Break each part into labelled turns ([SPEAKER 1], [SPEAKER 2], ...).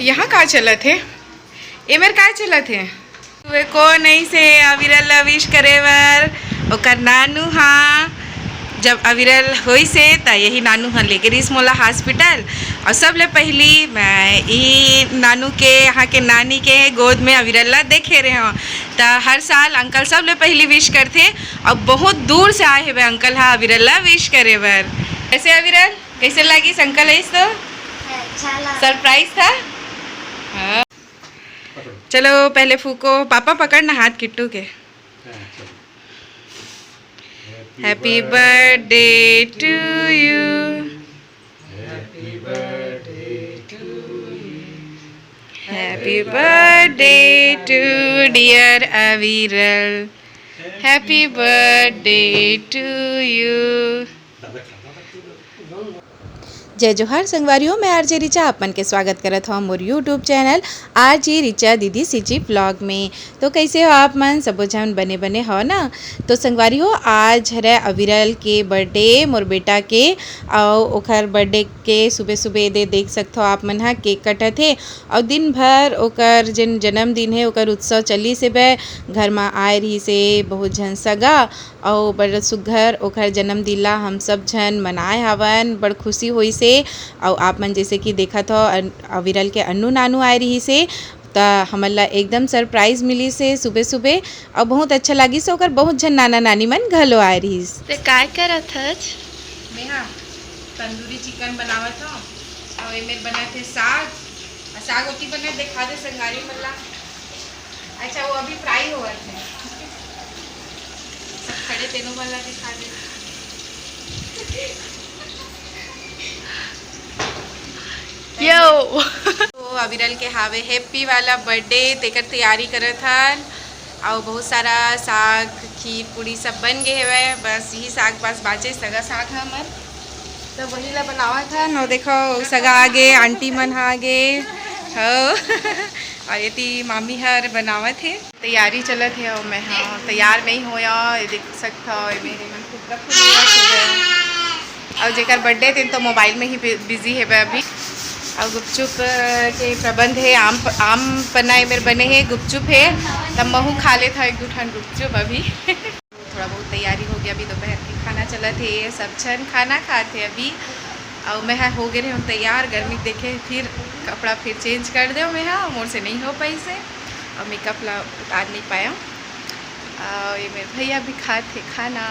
[SPEAKER 1] यहाँ का चला थे एमर का चला थे तुए को नहीं से अविरल विश करे बर ओकर नानू हाँ जब अविरल होई से त यही नानू हाँ लेके रहीस मोला हॉस्पिटल और सब ले पहली मैं ई नानू के यहाँ के नानी के गोद में अविरल देखे रहे हो तो हर साल अंकल सब ले पहली विश करते और बहुत दूर से आए हुए अंकल हाँ अविरल विश करे बर। कैसे अविरल कैसे लगी अंकल है तो सरप्राइज था। हाँ चलो पहले फूको पापा पकड़ना हाथ किट्टू के। Happy birthday to you happy birthday to dear Aviral happy birthday to you. जय जोहार संगवारियों, मैं आरजे रिचा अपन के स्वागत करत हूँ मोर यूट्यूब चैनल आरजे रिचा दीदी सीजी ब्लॉग में। तो कैसे हो आप मन सबो जन बने बने हो ना। तो संगवारियों आज हरे अविरल के बर्थडे मोर बेटा के और ओखर बर्थडे के सुबह सुबह दे देख सकते हो आप मन हा केक कटत है और दिन भर ओकर जिन जन्मदिन है ओकर उत्सव चली से बे घर में आए रही से बहुत झन सगा और बड़ सुघर ओखर जन्मदिन ला हम सब झन मनाए हवन बड़ खुशी हुई से। और आप मन जैसे कि देखा था अविरल के अन्नू नानू आए रही से तो हमला एकदम सरप्राइज मिली से सुबह सुबह और बहुत अच्छा लगी से ओकर बहुत झन नाना नानी मन घलो आए रही से।
[SPEAKER 2] काय करत हज
[SPEAKER 1] मैं हाँ तंदूरी चिकन बनावत हूँ और ये मेरे बना थे साग साग होती बने दिखा दे संगारी मल्ला। अच्छा वो अभी फ्राई हुआ थे सब खड़े तेनों वाला दिखा दे।
[SPEAKER 2] यो
[SPEAKER 1] तो अविरल के हावे हैप्पी वाला बर्थडे तेकर तैयारी करत हन और बहुत सारा साग खीर पूड़ी सब बन गए हुए बस यही साग पास बाचे सगा साग है हमार तो वही ला बनावा था नो देखो सगा आगे आंटी मन आगे हो और ये मामी हर बनावत है तैयारी चलत है और मैं हाँ तैयार नहीं होया देख सकता हो मेरे मन खूब और जेकर बर्थडे थे तो मोबाइल में ही बिजी है अभी। और गुपचुप के प्रबंध है आम पन्ना मेरे बने हैं गुपचुप है तब महू खा ले था एक दो ठन गुपचुप अभी थोड़ा बहुत तैयारी हो गया अभी दोपहर के खाना चला थे सब छन खाना खाते अभी और मैं हो गए हम तैयार गर्मी देखे फिर कपड़ा फिर चेंज कर दो मैं हाँ मोर से नहीं हो पाई से और मेकअप ला उतार नहीं पाया और ये मेरे भैया भी खाते खाना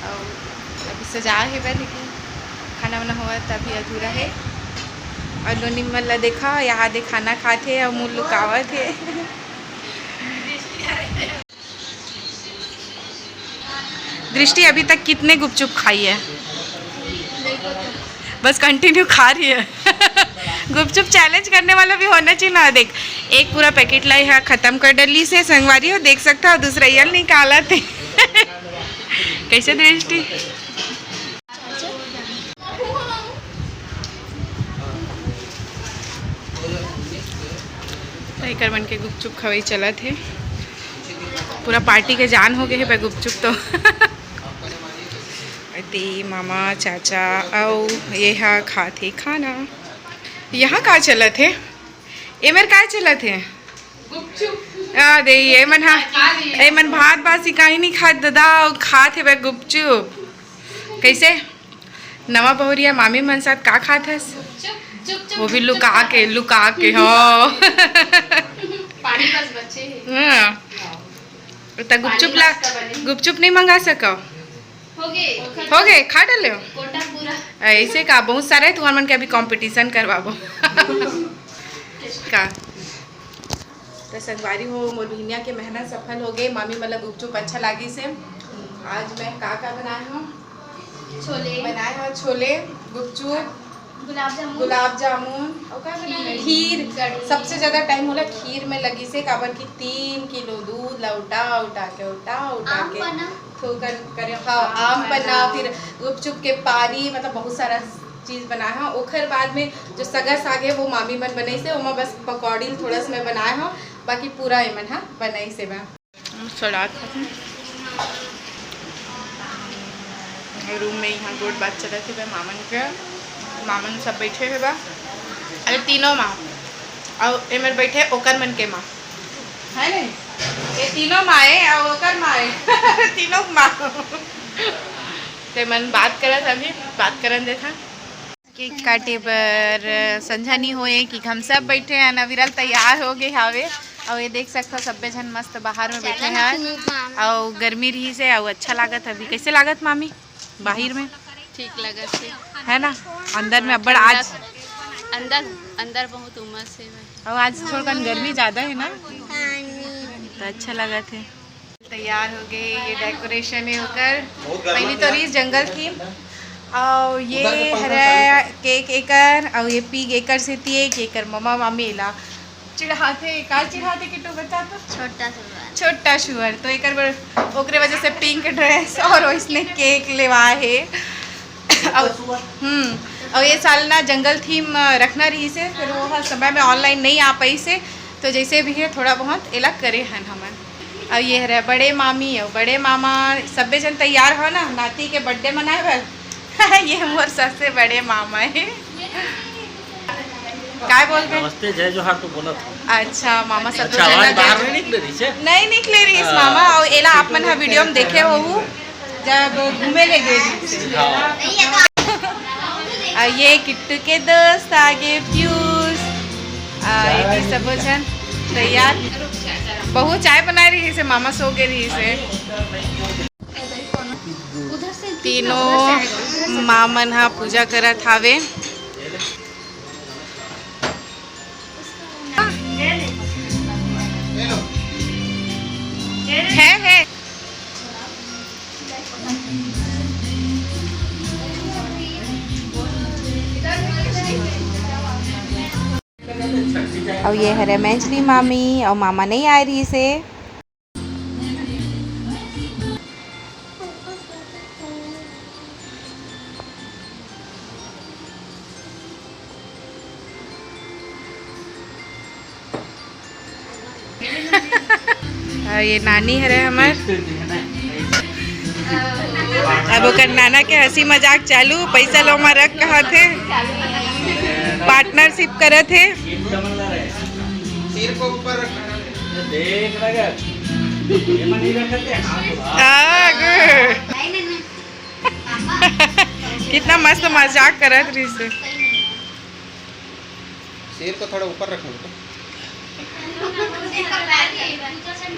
[SPEAKER 1] और अभी सजा है वह लेकिन खाना वाना हुआ तभी अधूरा है। और दोनों मल्ला देखा यहाँ दे खाना खाते और मुँह लुकावा थे। दृष्टि अभी तक कितने गुपचुप खाई है? बस कंटिन्यू खा रही है गुपचुप चैलेंज करने वाला भी होना चाहिए ना। देख एक पूरा पैकेट लाई है ख़त्म कर डली से संगवारी हो देख सकता हो दूसरा यल निकाला थे कैसे दृष्टि? कर बन के गुपचुप खवाई चला थे पूरा पार्टी के जान हो गए है भाई गुपचुप तो ती मामा चाचा और ये हाँ खाते खाना यहाँ का चला थे एमर का चला थे गुपचुप दे ये मन हाँ ए मन भात बासी का ही नहीं खा दादा खाते भाई गुपचुप कैसे नवा बहुरिया मामी मन साथ का खाते वो भी लुका के हो
[SPEAKER 2] पानी बस बच्चे
[SPEAKER 1] तो गुपचुप नहीं मंगा सको हो गए खा डाले
[SPEAKER 2] कोटा पूरा
[SPEAKER 1] ऐसे का बहुत सारा है तुम्हारे मन के अभी कंपटीशन करवाबो का तो संगवारी हो मोर बहनिया के मेहनत सफल हो गई मामी मतलब गुपचुप अच्छा लगी से। आज मैं का बनाया हूँ छोले गुपचुप गुलाब जामुन और क्या बनाया खीर। सबसे ज़्यादा टाइम होला खीर में लगी से काबर की 3 किलो दूध ला उठा के ठोकर करे हाँ आम पन्ना फिर गुपचुप के पानी मतलब बहुत सारा चीज़ बनाया है। ओखर बाद में जो सगा साग है वो मामी मन बनाई से ओमा बस पकौड़ी थोड़ा सा मैं बनाया हूँ बाकी पूरा एमन हाँ बनाई से मैं सलाद रूम में यहाँ गोट बात चला थे मामन का मामन सब बैठे हुए बा। अरे तीनों माँ और एमर बैठे ओकर मन के माँ है नहीं, ये तीनों माँ है और ओकर माँ है तीनों माँ ते मन बात करत अभी बात करन देखा केक काटे पर संझा नहीं होए कि हम सब बैठे हैं ना विरल तैयार हो गए हावे और ये देख सकते हो सब्बे जन मस्त बाहर में बैठे हैं और गर्मी रही से और अच्छा लागत अभी। कैसे लागत मामी बाहर में?
[SPEAKER 2] ठीक लगत
[SPEAKER 1] है ना, अंदर में अब्बड़ आज
[SPEAKER 2] अंदर बहुत उमस है
[SPEAKER 1] और आज थोड़ा गर्मी ज़्यादा है ना तो अच्छा लगा थे। तैयार हो गए, ये डेकोरेशन है होकर पहली तो रीस जंगल थी और ये हरा केक एकर और ये पीग एकर से थी केकर ममा मामी ला चिढ़ाते का चिढ़ाते किटू बच्चा तो छोटा शुअर तो एक ओकरे वजह से पिंक ड्रेस और इसने केक लेवा है और ये साल ना जंगल थीम रखना रही से फिर वो हर समय में ऑनलाइन नहीं आ पाई से तो जैसे भी है थोड़ा बहुत अलग करे हैं हमन। और ये है बड़े मामी और बड़े मामा सब्बे जन तैयार हो ना नाती के बर्थडे मनाए भर ये हमारे सबसे बड़े मामा है। क्या बोलते हैं?
[SPEAKER 3] नमस्ते जय जोहार तो बोला था।
[SPEAKER 1] अच्छा मामा सब
[SPEAKER 3] अच्छा, आवाज बाहर नहीं निकले रही है?
[SPEAKER 1] नहीं निकले रही इस मामा और एला आप मन वीडियो में देखे हो जब घूमे ले गए ये किट्टू के दोस्त आगे फ्यूज ये सब जन तैयार बहुत चाय बना रही से मामा सो के रही से तीनों मामन हा पूजा करत हावे। है और ये है रमेशनी मामी और मामा नहीं आ रही से और ये नानी है हमार अब ओकर नाना के हंसी मजाक चालू पैसा लो में रख कहा थे पार्टनरशिप करे थे
[SPEAKER 4] सिर को ऊपर
[SPEAKER 3] देख लगा ये मनी रखते
[SPEAKER 1] कितना मस्त मजाक करत रही से।
[SPEAKER 4] सिर को थोड़ा ऊपर रखना बेटा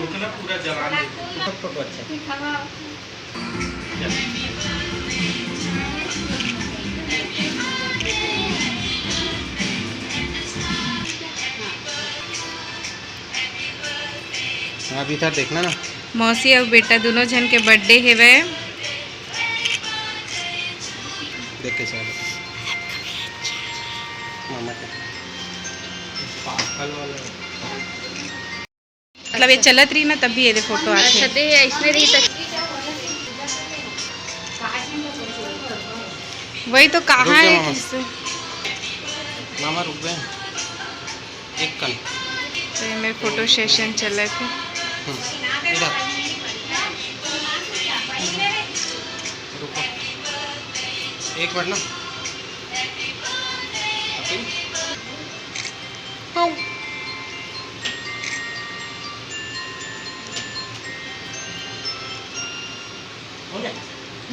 [SPEAKER 4] रुकना पूरा जवान फोटो अच्छा आप इधर देखना ना
[SPEAKER 1] मौसी और बेटा दोनों जन के बर्थडे है वे
[SPEAKER 4] देख के चलो मामा के पागल वाला
[SPEAKER 1] मतलब ये चलत रही ना तब भी ये फोटो आते
[SPEAKER 2] सदे ऐसने रही तक
[SPEAKER 1] वही तो कहाँ
[SPEAKER 4] रुक
[SPEAKER 1] है
[SPEAKER 4] जाओ मामा।
[SPEAKER 1] किससे?
[SPEAKER 4] मामा रुक गए एक कल
[SPEAKER 1] तो ये मेरे फोटो सेशन चल रहे थे
[SPEAKER 4] इधर रुको एक मिनट ना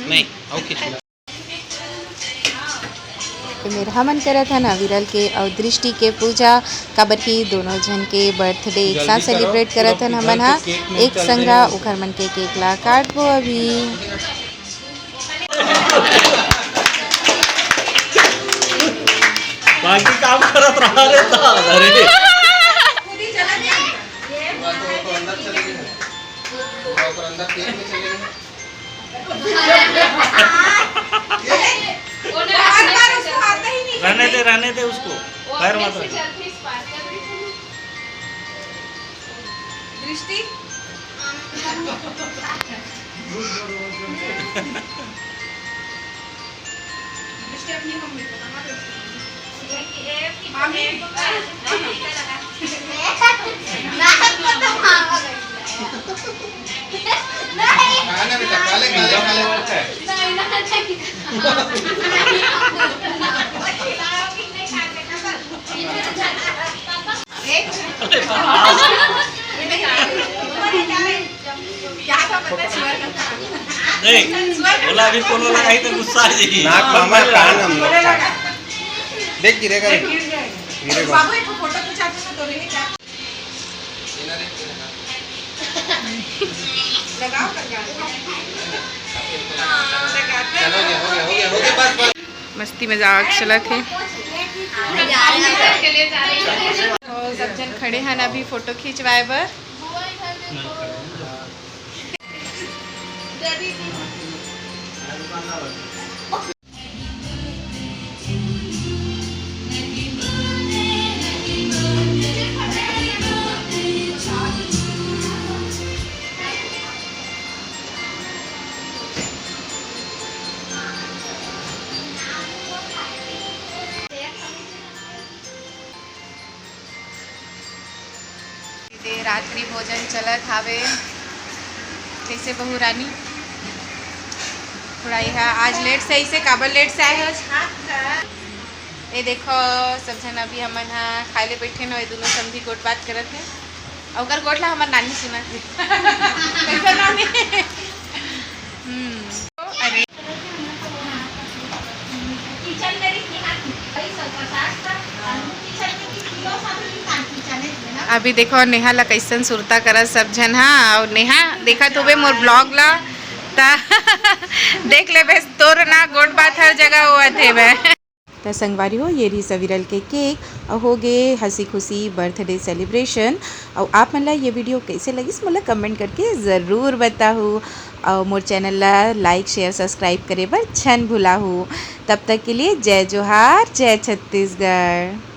[SPEAKER 4] नहीं आओ खींचना
[SPEAKER 1] तो मेरा मन करा था ना विरल के और दृष्टि के पूजा काबर की दोनों जन के बर्थडे एक साथ सेलिब्रेट करा था ना मन हाँ एक संगा उखर मन के केक ला काटबो अभी
[SPEAKER 3] बाकी काम करत रहा रे ता अरे
[SPEAKER 4] अंदर चले गए अंदर पेट में चले गए
[SPEAKER 3] रहने दे उसको पैर मत रख
[SPEAKER 1] दृष्टि दृष्टि अपनी मम्मी को
[SPEAKER 4] खाना बेटा काले काले काले
[SPEAKER 3] नहीं बोला अभी कोनो लगाई तो गुस्सा आ जाएगी
[SPEAKER 4] नाक मामा कान हम लोग देख गिरेगा गिरेगा
[SPEAKER 1] बाबू एक फोटो खिंचा दो तो रहे क्या लगाओ
[SPEAKER 4] चलो हो गया बस
[SPEAKER 1] मस्ती मजाक चलत है और सब जन खड़े हैं अभी फोटो खिंचवाए बर रात्रि भोजन चलत हावे कैसे बहू रानी थोड़ा यहाँ आज लेट से ऐसे काबर लेट से आए हो ये देखो सब जन अभी हमन हाँ खाए ले बैठे न दोनों समझी गोट बात करत है अगर गोट ला हमार नानी सुना थे कैसा नानी अरे अभी देखो नेहा ला कैसन सुरता करत सब जन हाँ और नेहा देखा तो मोर ब्लॉग ला ता देख ले बस तोर ना गोट बात हर जगह हुआ थे मैं तो संगवारी हो ये रही सविरल के केक और हो गए हंसी खुशी बर्थडे सेलिब्रेशन और आप मन ला ये वीडियो कैसे लगी मोला कमेंट करके ज़रूर बताओ और मोर चैनल ला लाइक शेयर सब्सक्राइब करे बर छन भुला हो तब तक के लिए जय जोहार जय छत्तीसगढ़।